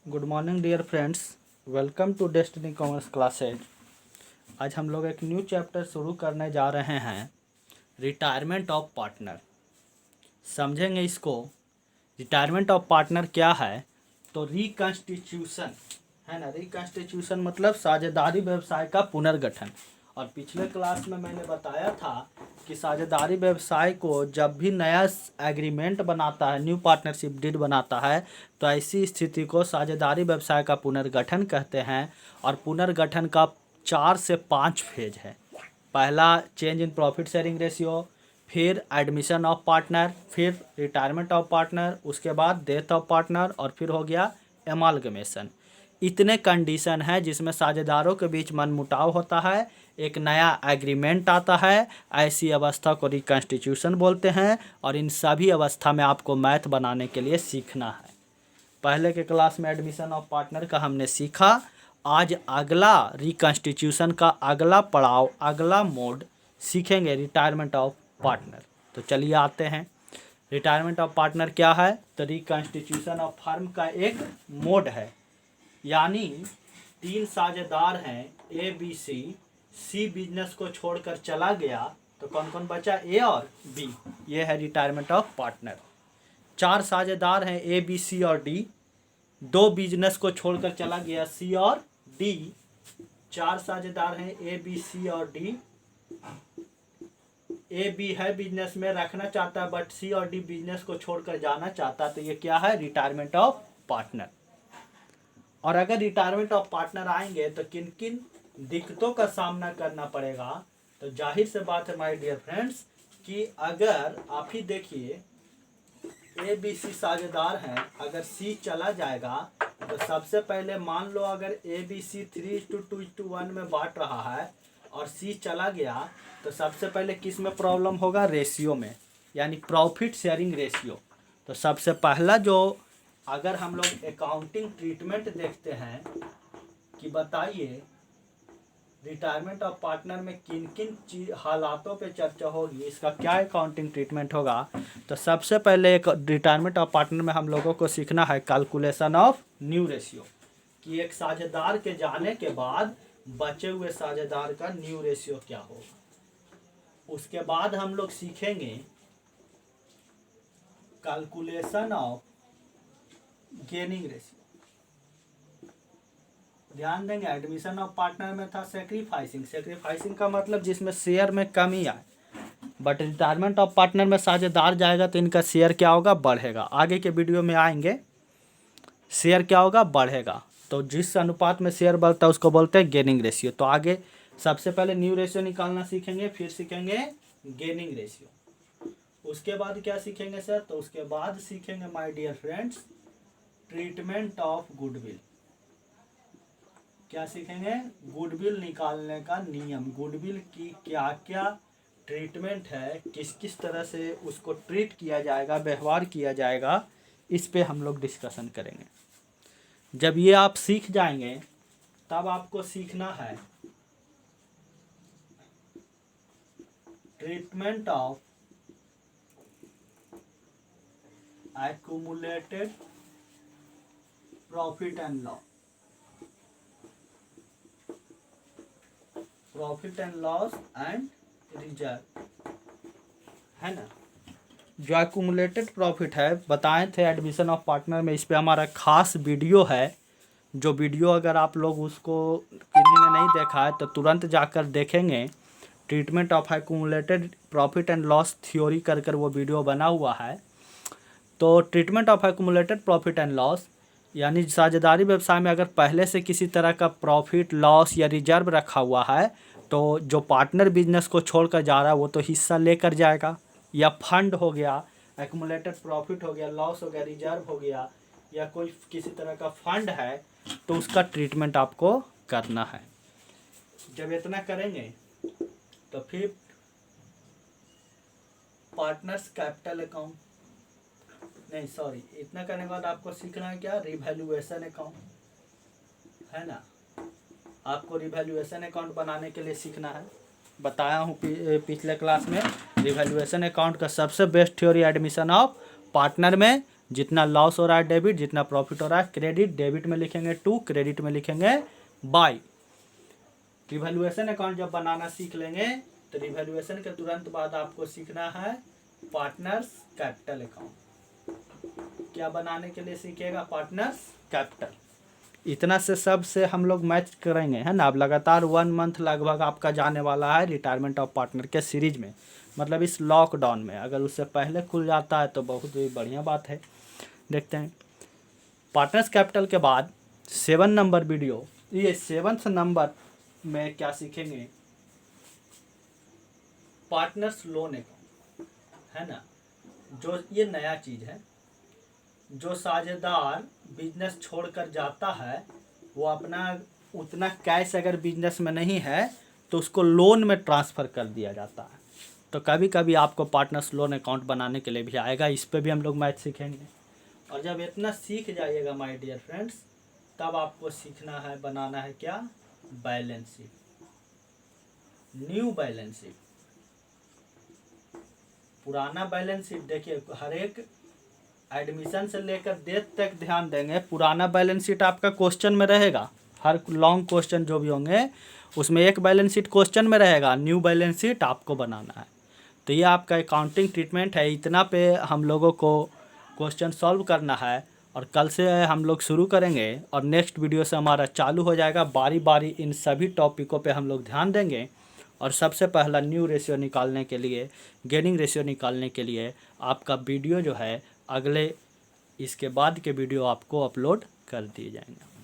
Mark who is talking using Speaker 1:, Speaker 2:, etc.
Speaker 1: Good morning dear friends, welcome to Destiny Commerce Classes. आज हम लोग एक न्यू चैप्टर शुरू करने जा रहे हैं, रिटायरमेंट ऑफ पार्टनर। समझेंगे इसको। रिटायरमेंट ऑफ पार्टनर क्या है? तो रिकंस्टिट्यूशन है ना। रिकंस्टिट्यूशन मतलब साझेदारी व्यवसाय का पुनर्गठन। और पिछले क्लास में मैंने बताया था कि साझेदारी व्यवसाय को जब भी नया एग्रीमेंट बनाता है, न्यू पार्टनरशिप डीड बनाता है, तो ऐसी स्थिति को साझेदारी व्यवसाय का पुनर्गठन कहते हैं। और पुनर्गठन का 4 से 5 फेज है। पहला change in profit sharing ratio, फिर एडमिशन ऑफ पार्टनर, फिर रिटायरमेंट ऑफ पार्टनर, उसके बाद डेथ ऑफ पार्टनर, और फिर हो गया एमालगमेशन। इतने कंडीशन है जिसमें साझेदारों के बीच मनमुटाव होता है, एक नया एग्रीमेंट आता है। ऐसी अवस्था को रिकंस्टिट्यूशन बोलते हैं। और इन सभी अवस्था में आपको मैथ बनाने के लिए सीखना है। पहले के क्लास में एडमिशन ऑफ पार्टनर का हमने सीखा। आज अगला रिकंस्टिट्यूशन का अगला पड़ाव, अगला मोड सीखेंगे, रिटायरमेंट ऑफ पार्टनर। तो चलिए आते हैं। रिटायरमेंट ऑफ पार्टनर क्या है? तो रिकंस्टिट्यूशन ऑफ फर्म का एक मोड है। यानी 3 साझेदार हैं, A B C. C business को छोड़कर चला गया तो कौन कौन बचा? ए और बी। ये है रिटायरमेंट ऑफ पार्टनर। 4 साझेदार हैं, ए बी सी और डी। 2 बिजनेस को छोड़कर चला गया, सी और डी। 4 साझेदार हैं, ए बी सी और डी। ए बी है बिजनेस में, रखना चाहता है, बट सी और डी बिजनेस को छोड़कर जाना चाहता है। तो ये क्या है? Retirement of partner. और अगर रिटायरमेंट ऑफ पार्टनर आएंगे तो किन किन दिक्कतों का सामना करना पड़ेगा? तो जाहिर से बात है माय डियर फ्रेंड्स कि अगर आप ही देखिए, ए बी सी साझेदार हैं, अगर सी चला जाएगा तो सबसे पहले मान लो अगर ए बी सी 3:2:1 में बांट रहा है और सी चला गया तो सबसे पहले किस में प्रॉब्लम होगा? रेशियो में, यानी प्रॉफिट शेयरिंग रेशियो। तो सबसे पहला जो, अगर हम लोग अकाउंटिंग ट्रीटमेंट देखते हैं कि बताइए रिटायरमेंट ऑफ पार्टनर में किन किन हालातों पे चर्चा होगी, इसका क्या अकाउंटिंग ट्रीटमेंट होगा। तो सबसे पहले एक रिटायरमेंट ऑफ पार्टनर में हम लोगों को सीखना है कैलकुलेशन ऑफ न्यू रेशियो, कि एक साझेदार के जाने के बाद बचे हुए साझेदार का न्यू रेशियो क्या होगा। उसके बाद हम लोग सीखेंगे कैलकुलेशन ऑफ गेनिंग रेशियो। ध्यान देंगे, एडमिशन ऑफ पार्टनर में था सेक्रीफाइसिंग का मतलब जिसमें शेयर में कमी आए। बट रिटायरमेंट ऑफ पार्टनर में साझेदार जाएगा तो इनका शेयर क्या होगा? बढ़ेगा। आगे के वीडियो में आएंगे, शेयर क्या होगा? बढ़ेगा। तो जिस अनुपात में शेयर बढ़ता है उसको बोलते हैं गेनिंग रेशियो। तो आगे सबसे पहले न्यू रेशियो निकालना सीखेंगे, फिर सीखेंगे गेनिंग रेशियो। उसके बाद क्या सीखेंगे सर? तो उसके बाद सीखेंगे my dear friends treatment of goodwill. क्या सीखेंगे? गुडविल निकालने का नियम, गुडविल की क्या क्या ट्रीटमेंट है, किस किस तरह से उसको ट्रीट किया जाएगा, व्यवहार किया जाएगा, इस पे हम लोग डिस्कशन करेंगे। जब ये आप सीख जाएंगे तब आपको सीखना है treatment of accumulated profit and loss. Profit and loss and reserve, है ना। जो एक्यूमुलेटेड प्रॉफिट है, बताए थे एडमिशन ऑफ पार्टनर में, इस पे हमारा खास वीडियो है। जो वीडियो अगर आप लोग उसको किसी ने नहीं देखा है तो तुरंत जाकर देखेंगे। Treatment of accumulated profit and loss theory कर वो वीडियो बना हुआ है। तो treatment of accumulated profit and loss यानी साझेदारी व्यवसाय में अगर पहले से किसी तरह का प्रॉफिट, लॉस या रिजर्व रखा हुआ है तो जो पार्टनर बिजनेस को छोड़कर जा रहा है वो तो हिस्सा लेकर जाएगा। या फंड हो गया, एक्यूमुलेटेड प्रॉफिट हो गया, लॉस हो गया, रिजर्व हो गया, या कोई किसी तरह का फंड है तो उसका ट्रीटमेंट आपको करना है। जब इतना करेंगे तो फिर पार्टनर्स कैपिटल अकाउंट, नहीं सॉरी, इतना करने के बाद आपको सीखना है क्या? रिवैल्यूएशन अकाउंट, है ना। आपको रिवैल्यूएशन अकाउंट बनाने के लिए सीखना है। बताया हूँ पिछले क्लास में, रिवैल्यूएशन अकाउंट का सबसे best theory admission of partner में जितना लॉस हो रहा है डेबिट, जितना प्रॉफिट हो रहा है क्रेडिट। डेबिट में लिखेंगे टू, क्रेडिट में लिखेंगे बाय। रिवैल्यूएशन अकाउंट जब बनाना सीख लेंगे तो रिवैल्यूएशन के तुरंत बाद आपको सीखना है पार्टनर्स कैपिटल अकाउंट। क्या बनाने के लिए सीखिएगा? Partners capital. इतना से सब से हम लोग मैच करेंगे, है ना। अब लगातार 1 मंथ लगभग आपका जाने वाला है रिटायरमेंट ऑफ पार्टनर के सीरीज में, मतलब इस लॉकडाउन में। अगर उससे पहले खुल जाता है तो बहुत ही बढ़िया बात है। देखते हैं पार्टनर्स कैपिटल के बाद 7 नंबर वीडियो, ये 7th नंबर में क्या सीखेंगे? पार्टनर्स लोन अकाउंट, है ना। जो ये नया चीज़ है, जो साझेदार बिजनेस छोड़कर जाता है वो अपना उतना कैश अगर बिजनेस में नहीं है तो उसको लोन में ट्रांसफ़र कर दिया जाता है। तो कभी कभी आपको पार्टनर्स लोन अकाउंट बनाने के लिए भी आएगा, इस पे भी हम लोग मैथ सीखेंगे। और जब इतना सीख जाइएगा माय डियर फ्रेंड्स, तब आपको सीखना है, बनाना है क्या? Balance sheet, new balance sheet. पुराना बैलेंस शीट देखिए, हर एक एडमिशन से लेकर डेथ तक ध्यान देंगे। पुराना बैलेंस शीट आपका क्वेश्चन में रहेगा, हर लॉन्ग क्वेश्चन जो भी होंगे उसमें एक बैलेंस शीट क्वेश्चन में रहेगा, न्यू बैलेंस शीट आपको बनाना है। तो ये आपका अकाउंटिंग ट्रीटमेंट है, इतना पे हम लोगों को क्वेश्चन सॉल्व करना है। और कल से हम लोग शुरू करेंगे और नेक्स्ट वीडियो से हमारा चालू हो जाएगा। बारी बारी इन सभी टॉपिकों पे हम लोग ध्यान देंगे। और सबसे पहला न्यू रेशियो निकालने के लिए, गेनिंग रेशियो निकालने के लिए आपका वीडियो जो है अगले इसके बाद के वीडियो आपको अपलोड कर दिए जाएंगे।